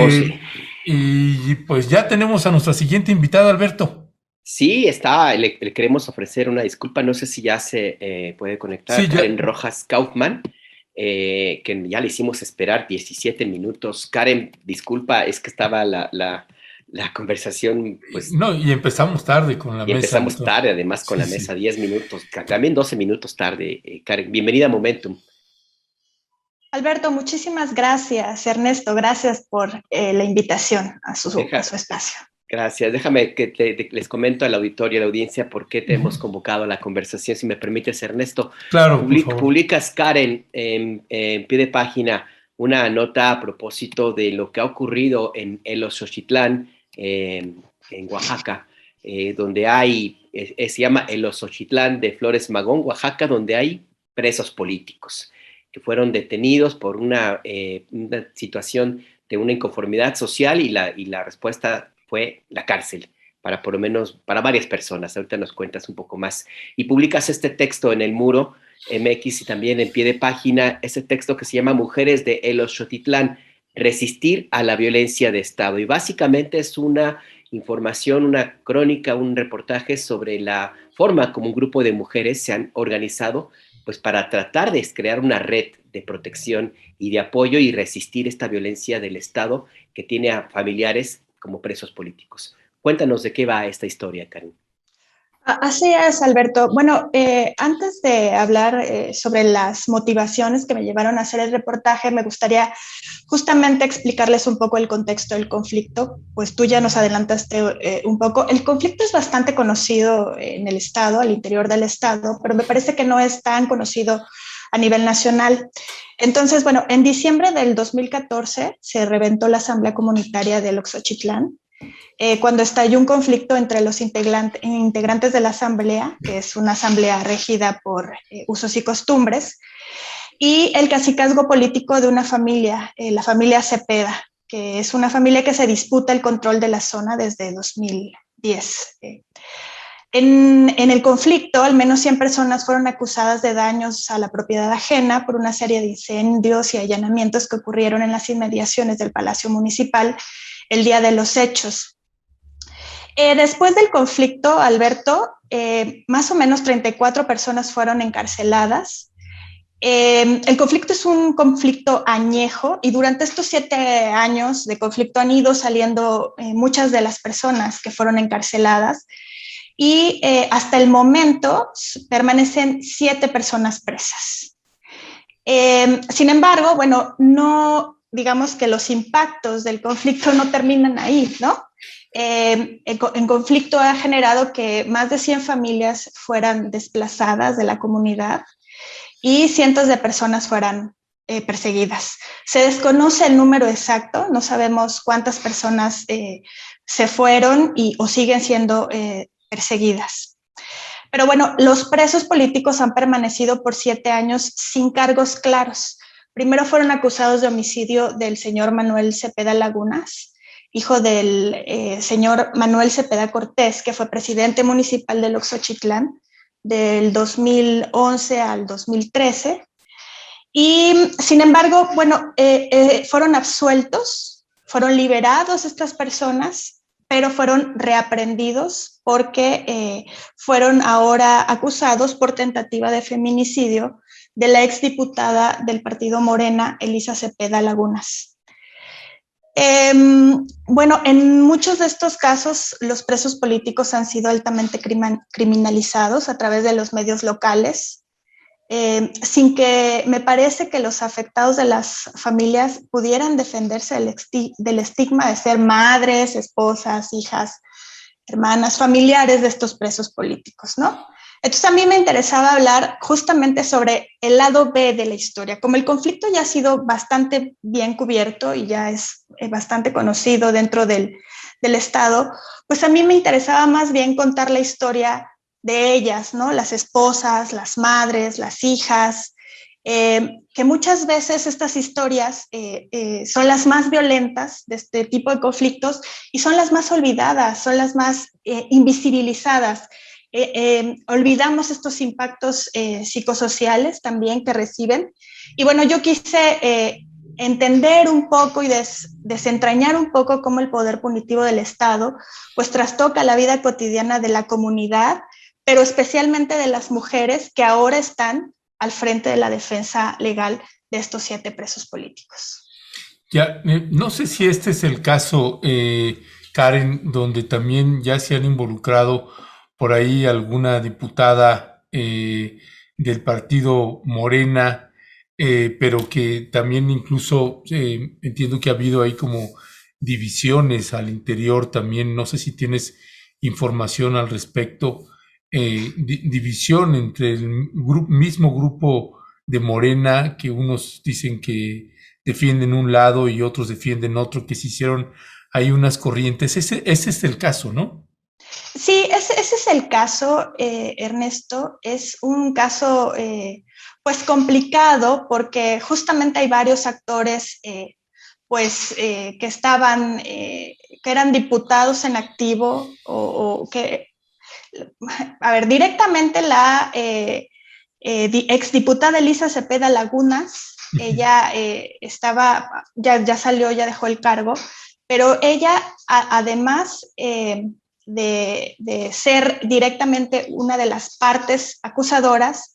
12. Y pues ya tenemos a nuestra siguiente invitada, Alberto. Sí, le queremos ofrecer una disculpa, no sé si ya se puede conectar Sí, ya. Karen Rojas Kaufman, que ya le hicimos esperar 17 minutos. Karen, disculpa, es que estaba la conversación, pues, No, y empezamos tarde con la y mesa, empezamos entonces. tarde, además con Sí, la sí. mesa, 10 minutos, también 12 minutos tarde. Karen, bienvenida a Momentum. Alberto, muchísimas gracias. Ernesto, gracias por la invitación a Deja, su espacio. Gracias. Déjame que les comento al auditorio, a la audiencia, por qué te Ujú. hemos convocado a la conversación, si me permites, Ernesto. Claro, por favor. Publicas, Karen, en pie de página, una nota a propósito de lo que ha ocurrido en El Osochitlán, en Oaxaca, donde se llama El Osochitlán de Flores Magón, Oaxaca, donde hay presos políticos que fueron detenidos por una situación de una inconformidad social y la respuesta fue la cárcel, para por lo menos, para varias personas. Ahorita nos cuentas un poco más. Y publicas este texto en el muro MX y también en pie de página, ese texto que se llama Mujeres de El Xochitlán, resistir a la violencia de Estado. Y básicamente es una información, una crónica, un reportaje sobre la forma como un grupo de mujeres se han organizado pues para tratar de crear una red de protección y de apoyo y resistir esta violencia del Estado que tiene a familiares como presos políticos. Cuéntanos de qué va esta historia, Karen. Así es, Alberto. Bueno, antes de hablar sobre las motivaciones que me llevaron a hacer el reportaje, me gustaría justamente explicarles un poco el contexto del conflicto, pues tú ya nos adelantaste un poco. El conflicto es bastante conocido en el Estado, al interior del Estado, pero me parece que no es tan conocido a nivel nacional. Entonces, bueno, en diciembre del 2014 se reventó la Asamblea Comunitaria del Oxochitlán, cuando estalló un conflicto entre los integrantes de la asamblea, que es una asamblea regida por usos y costumbres, y el cacicazgo político de una familia, la familia Cepeda, que es una familia que se disputa el control de la zona desde 2010. En el conflicto, al menos 100 personas fueron acusadas de daños a la propiedad ajena por una serie de incendios y allanamientos que ocurrieron en las inmediaciones del Palacio Municipal el día de los hechos. Después del conflicto, Alberto, más o menos 34 personas fueron encarceladas. El conflicto es un conflicto añejo y durante estos 7 años de conflicto han ido saliendo muchas de las personas que fueron encarceladas y hasta el momento permanecen 7 personas presas. Sin embargo, bueno, no digamos que los impactos del conflicto no terminan ahí, ¿no? En conflicto ha generado que más de 100 familias fueran desplazadas de la comunidad y cientos de personas fueran perseguidas. Se desconoce el número exacto, no sabemos cuántas personas se fueron o siguen siendo perseguidas. Pero bueno, los presos políticos han permanecido por 7 años sin cargos claros. Primero fueron acusados de homicidio del señor Manuel Cepeda Lagunas, hijo del señor Manuel Cepeda Cortés, que fue presidente municipal del Oxochitlán del 2011 al 2013. Y sin embargo, bueno, fueron absueltos, fueron liberados estas personas, pero fueron reaprendidos porque fueron ahora acusados por tentativa de feminicidio de la exdiputada del partido Morena, Elisa Cepeda Lagunas. Bueno, en muchos de estos casos los presos políticos han sido altamente criminalizados a través de los medios locales, sin que me parece que los afectados de las familias pudieran defenderse del estigma de ser madres, esposas, hijas, hermanas, familiares de estos presos políticos, ¿no? Entonces a mí me interesaba hablar justamente sobre el lado B de la historia. Como el conflicto ya ha sido bastante bien cubierto y ya es bastante conocido dentro del Estado, pues a mí me interesaba más bien contar la historia de ellas, ¿no? Las esposas, las madres, las hijas, que muchas veces estas historias son las más violentas de este tipo de conflictos y son las más olvidadas, son las más invisibilizadas. Olvidamos estos impactos psicosociales también que reciben. Y bueno, yo quise entender un poco y desentrañar un poco cómo el poder punitivo del Estado pues trastoca la vida cotidiana de la comunidad, pero especialmente de las mujeres que ahora están al frente de la defensa legal de estos 7 presos políticos. Ya, no sé si este es el caso, Karen, donde también ya se han involucrado por ahí alguna diputada del partido Morena, pero que también incluso entiendo que ha habido ahí como divisiones al interior también. No sé si tienes información al respecto, división entre el mismo grupo de Morena, que unos dicen que defienden un lado y otros defienden otro, que se hicieron ahí unas corrientes. Ese es el caso, ¿no? Sí, ese es el caso, Ernesto. Es un caso pues complicado porque justamente hay varios actores que estaban, que eran diputados en activo o que, a ver, directamente la exdiputada Elisa Cepeda Lagunas, ella ya salió, ya dejó el cargo, pero ella además de ser directamente una de las partes acusadoras,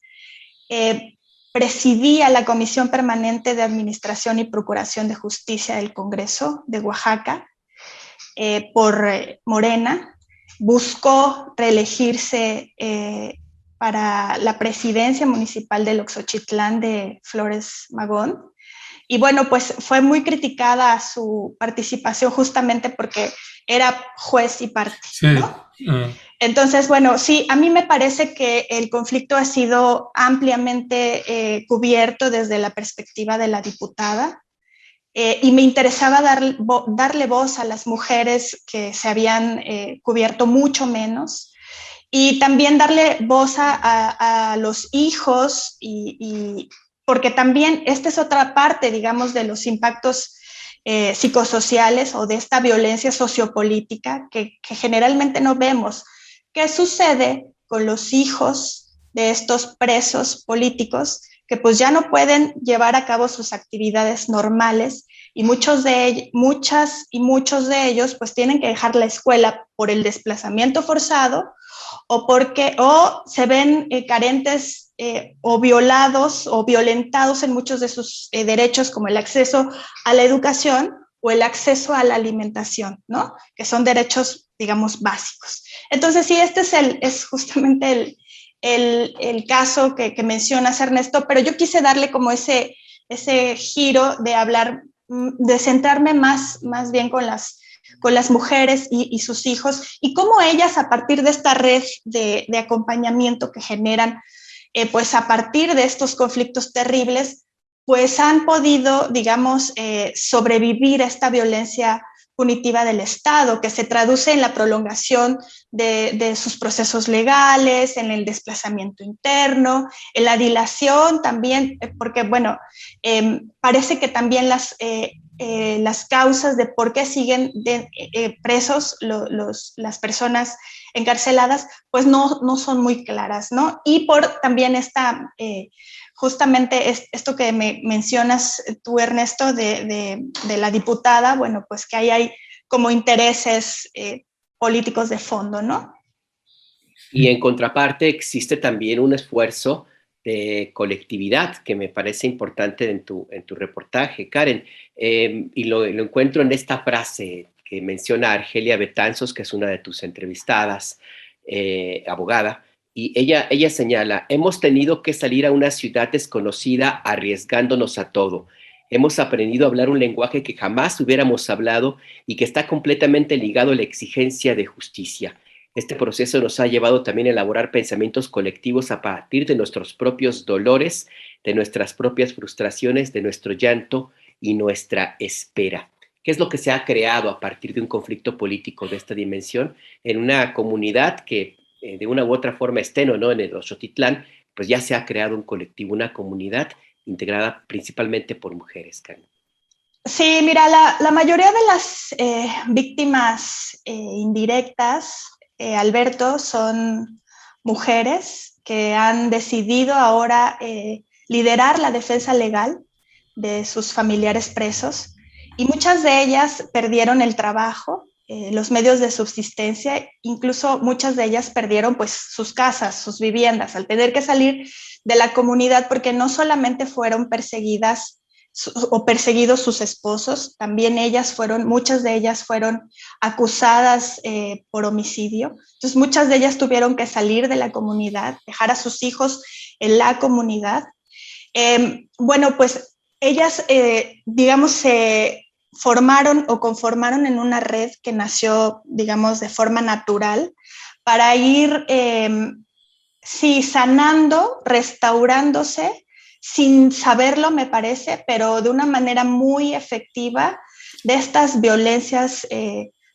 presidía la Comisión Permanente de Administración y Procuración de Justicia del Congreso de Oaxaca por Morena, buscó reelegirse para la presidencia municipal del Oxochitlán de Flores Magón. Y bueno, pues fue muy criticada su participación justamente porque era juez y parte, sí. ¿no? Entonces, bueno, sí, a mí me parece que el conflicto ha sido ampliamente cubierto desde la perspectiva de la diputada. Y me interesaba darle voz a las mujeres que se habían cubierto mucho menos y también darle voz a los hijos y porque también esta es otra parte, digamos, de los impactos psicosociales o de esta violencia sociopolítica que generalmente no vemos. ¿Qué sucede con los hijos de estos presos políticos que pues ya no pueden llevar a cabo sus actividades normales y muchos de ellos pues tienen que dejar la escuela por el desplazamiento forzado o se ven carentes o violados o violentados en muchos de sus derechos como el acceso a la educación o el acceso a la alimentación, ¿no? Que son derechos, digamos, básicos. Entonces, sí, este es justamente el caso que mencionas, Ernesto, pero yo quise darle como ese giro de hablar, de centrarme más bien con las mujeres y sus hijos y cómo ellas a partir de esta red de acompañamiento que generan, pues a partir de estos conflictos terribles, pues han podido, digamos, sobrevivir a esta violencia punitiva del Estado, que se traduce en la prolongación de sus procesos legales, en el desplazamiento interno, en la dilación también, porque, bueno, parece que también las causas de por qué siguen presos las personas encarceladas, pues no son muy claras, ¿no? Y por también justamente esto que me mencionas tú, Ernesto, de la diputada, bueno, pues que ahí hay como intereses políticos de fondo, ¿no? Y en contraparte existe también un esfuerzo de colectividad que me parece importante en tu reportaje, Karen, y lo encuentro en esta frase que menciona Argelia Betanzos, que es una de tus entrevistadas, abogada, y ella señala: hemos tenido que salir a una ciudad desconocida arriesgándonos a todo. Hemos aprendido a hablar un lenguaje que jamás hubiéramos hablado y que está completamente ligado a la exigencia de justicia. Este proceso nos ha llevado también a elaborar pensamientos colectivos a partir de nuestros propios dolores, de nuestras propias frustraciones, de nuestro llanto y nuestra espera. ¿Qué es lo que se ha creado a partir de un conflicto político de esta dimensión en una comunidad que de una u otra forma estén o no en el Oxochitlán? Pues ya se ha creado un colectivo, una comunidad integrada principalmente por mujeres, Karen. Sí, mira, la mayoría de las víctimas indirectas, Alberto, son mujeres que han decidido ahora liderar la defensa legal de sus familiares presos y muchas de ellas perdieron el trabajo, los medios de subsistencia, incluso muchas de ellas perdieron pues sus casas, sus viviendas, al tener que salir de la comunidad porque no solamente fueron perseguidas o perseguidos sus esposos, también muchas de ellas fueron acusadas por homicidio. Entonces muchas de ellas tuvieron que salir de la comunidad, dejar a sus hijos en la comunidad. Bueno, pues ellas, digamos, se formaron o conformaron en una red que nació, digamos, de forma natural para ir, sí, sanando, restaurándose, sin saberlo, me parece, pero de una manera muy efectiva de estas violencias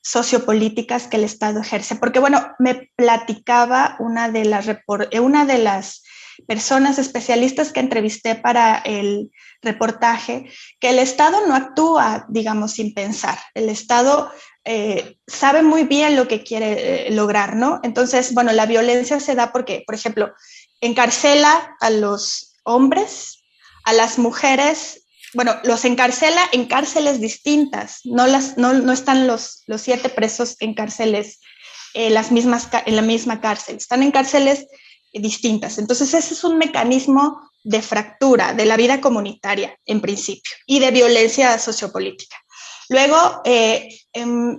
sociopolíticas que el Estado ejerce. Porque, bueno, me platicaba una de las personas especialistas que entrevisté para el reportaje, que el Estado no actúa, digamos, sin pensar. El Estado sabe muy bien lo que quiere lograr, ¿no? Entonces, bueno, la violencia se da porque, por ejemplo, encarcela a los hombres, a las mujeres, bueno, los encarcela en cárceles distintas, no están los 7 presos en cárceles, en la misma cárcel, están en cárceles distintas. Entonces ese es un mecanismo de fractura de la vida comunitaria en principio y de violencia sociopolítica. Luego,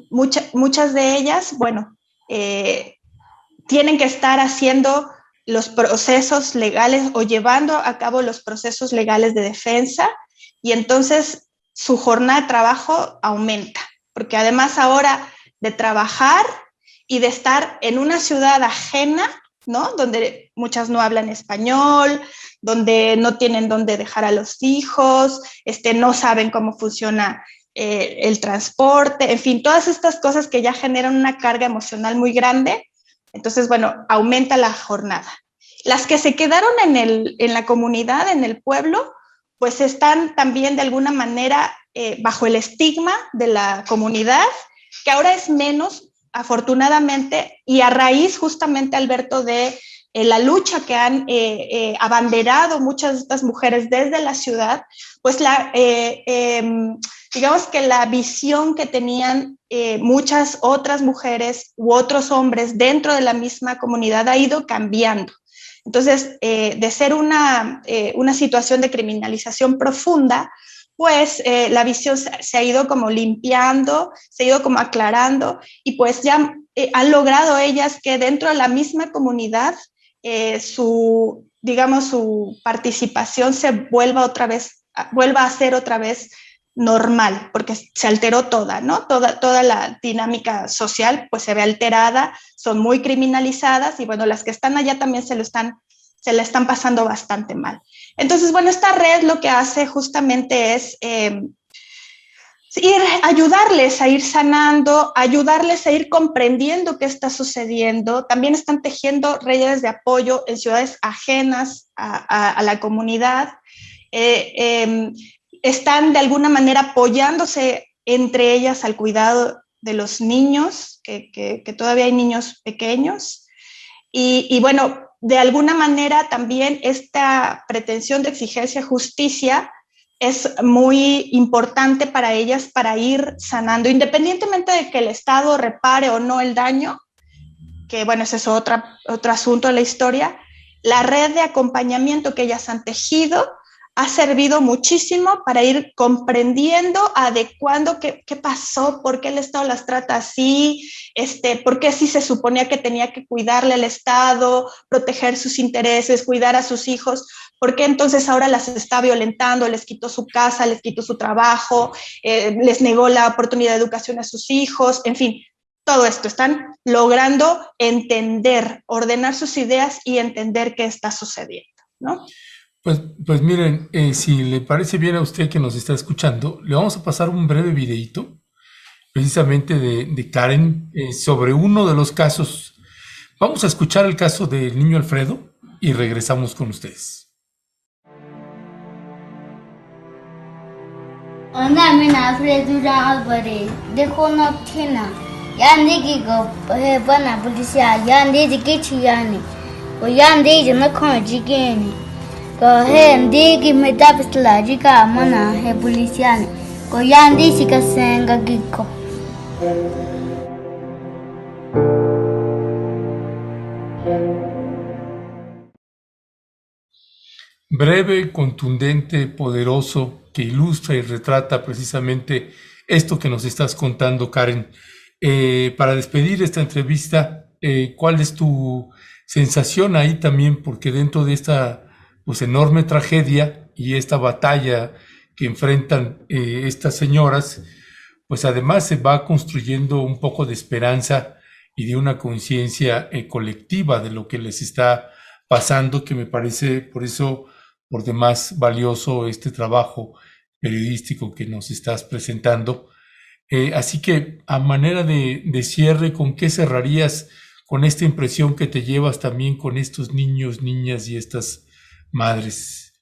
muchas de ellas, bueno, tienen que estar haciendo los procesos legales o llevando a cabo los procesos legales de defensa y entonces su jornada de trabajo aumenta, porque además ahora de trabajar y de estar en una ciudad ajena, ¿no? Donde muchas no hablan español, donde no tienen dónde dejar a los hijos, no saben cómo funciona el transporte, en fin, todas estas cosas que ya generan una carga emocional muy grande. Entonces, bueno, aumenta la jornada. Las que se quedaron en la comunidad, en el pueblo, pues están también de alguna manera bajo el estigma de la comunidad, que ahora es menos, afortunadamente, y a raíz justamente, Alberto, de la lucha que han abanderado muchas de estas mujeres desde la ciudad, pues digamos que la visión que tenían muchas otras mujeres u otros hombres dentro de la misma comunidad ha ido cambiando. Entonces, de ser una situación de criminalización profunda, pues la visión se ha ido como limpiando, se ha ido como aclarando y pues ya han logrado ellas que dentro de la misma comunidad su participación se vuelva a ser otra vez normal, porque se alteró toda, ¿no? Toda la dinámica social pues se ve alterada, son muy criminalizadas y bueno, las que están allá también se la están pasando bastante mal. Entonces, bueno, esta red lo que hace justamente es ayudarles a ir sanando, ayudarles a ir comprendiendo qué está sucediendo. También están tejiendo redes de apoyo en ciudades ajenas a la comunidad. Están de alguna manera apoyándose entre ellas al cuidado de los niños, que todavía hay niños pequeños. Y bueno, de alguna manera también esta pretensión de exigencia de justicia es muy importante para ellas para ir sanando, independientemente de que el Estado repare o no el daño, que bueno, ese es otro asunto de la historia. La red de acompañamiento que ellas han tejido ha servido muchísimo para ir comprendiendo, adecuando qué pasó, por qué el Estado las trata así, por qué sí se suponía que tenía que cuidarle al Estado, proteger sus intereses, cuidar a sus hijos, por qué entonces ahora las está violentando, les quitó su casa, les quitó su trabajo, les negó la oportunidad de educación a sus hijos, en fin, todo esto. Están logrando entender, ordenar sus ideas y entender qué está sucediendo, ¿no? Pues miren, si le parece bien a usted que nos está escuchando, le vamos a pasar un breve videíto precisamente de Karen sobre uno de los casos. Vamos a escuchar el caso del niño Alfredo y regresamos con ustedes. Hindi kimitapos laji ka mana he polisiane. Koyandi si kasenga giko. Breve, contundente, poderoso, que ilustra y retrata precisamente esto que nos estás contando, Karen. Para despedir esta entrevista, ¿cuál es tu sensación ahí también? Porque dentro de esta pues, enorme tragedia y esta batalla que enfrentan estas señoras, pues además se va construyendo un poco de esperanza y de una conciencia colectiva de lo que les está pasando, que me parece por eso por demás valioso este trabajo periodístico que nos estás presentando. Así que a manera de cierre, ¿con qué cerrarías con esta impresión que te llevas también con estos niños, niñas y estas madres?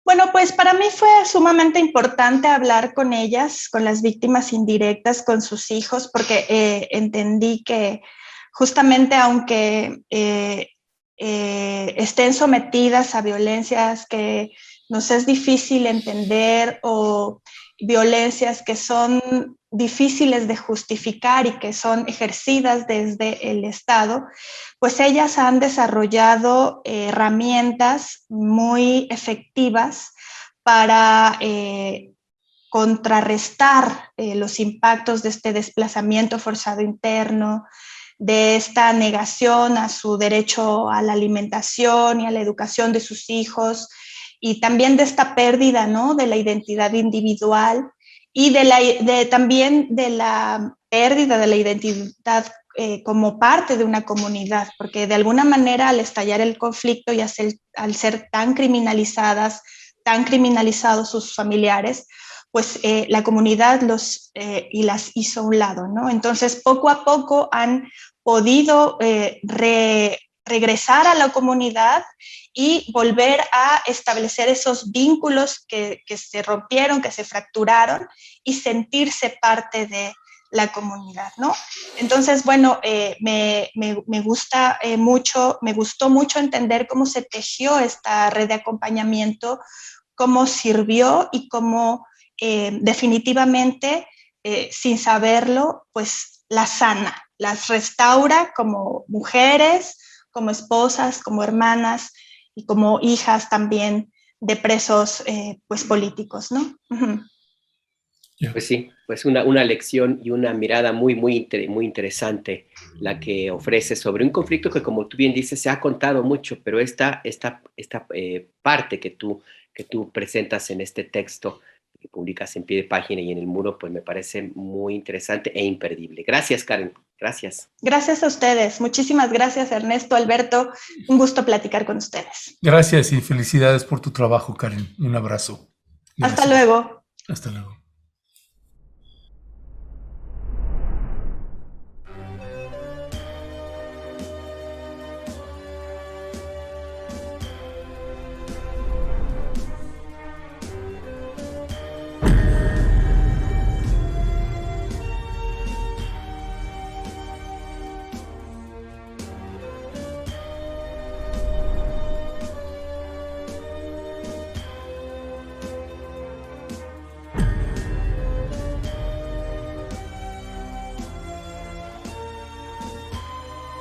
Bueno, pues para mí fue sumamente importante hablar con ellas, con las víctimas indirectas, con sus hijos, porque entendí que justamente aunque estén sometidas a violencias que nos es difícil entender o violencias que son difíciles de justificar y que son ejercidas desde el Estado, pues ellas han desarrollado herramientas muy efectivas para contrarrestar los impactos de este desplazamiento forzado interno, de esta negación a su derecho a la alimentación y a la educación de sus hijos, y también de esta pérdida, ¿no?, de la identidad individual y también de la pérdida de la identidad como parte de una comunidad, porque de alguna manera al estallar el conflicto y al ser tan criminalizados sus familiares, pues la comunidad y las hizo a un lado, ¿no? Entonces, poco a poco han podido regresar a la comunidad y volver a establecer esos vínculos que se rompieron, que se fracturaron, y sentirse parte de la comunidad, ¿no? Entonces, bueno, me gustó mucho entender cómo se tejió esta red de acompañamiento, cómo sirvió y cómo definitivamente, sin saberlo, pues las sana, las restaura como mujeres, como esposas, como hermanas y como hijas también de presos pues políticos, ¿no? Uh-huh. Pues sí, pues una lección y una mirada muy interesante la que ofrece sobre un conflicto que, como tú bien dices, se ha contado mucho, pero esta parte que tú presentas en este texto que publicas en Pie de Página y en El Muro, pues me parece muy interesante e imperdible. Gracias, Karen. Gracias. Gracias a ustedes. Muchísimas gracias, Ernesto, Alberto. Un gusto platicar con ustedes. Gracias y felicidades por tu trabajo, Karen. Un abrazo. Gracias. Hasta luego. Hasta luego.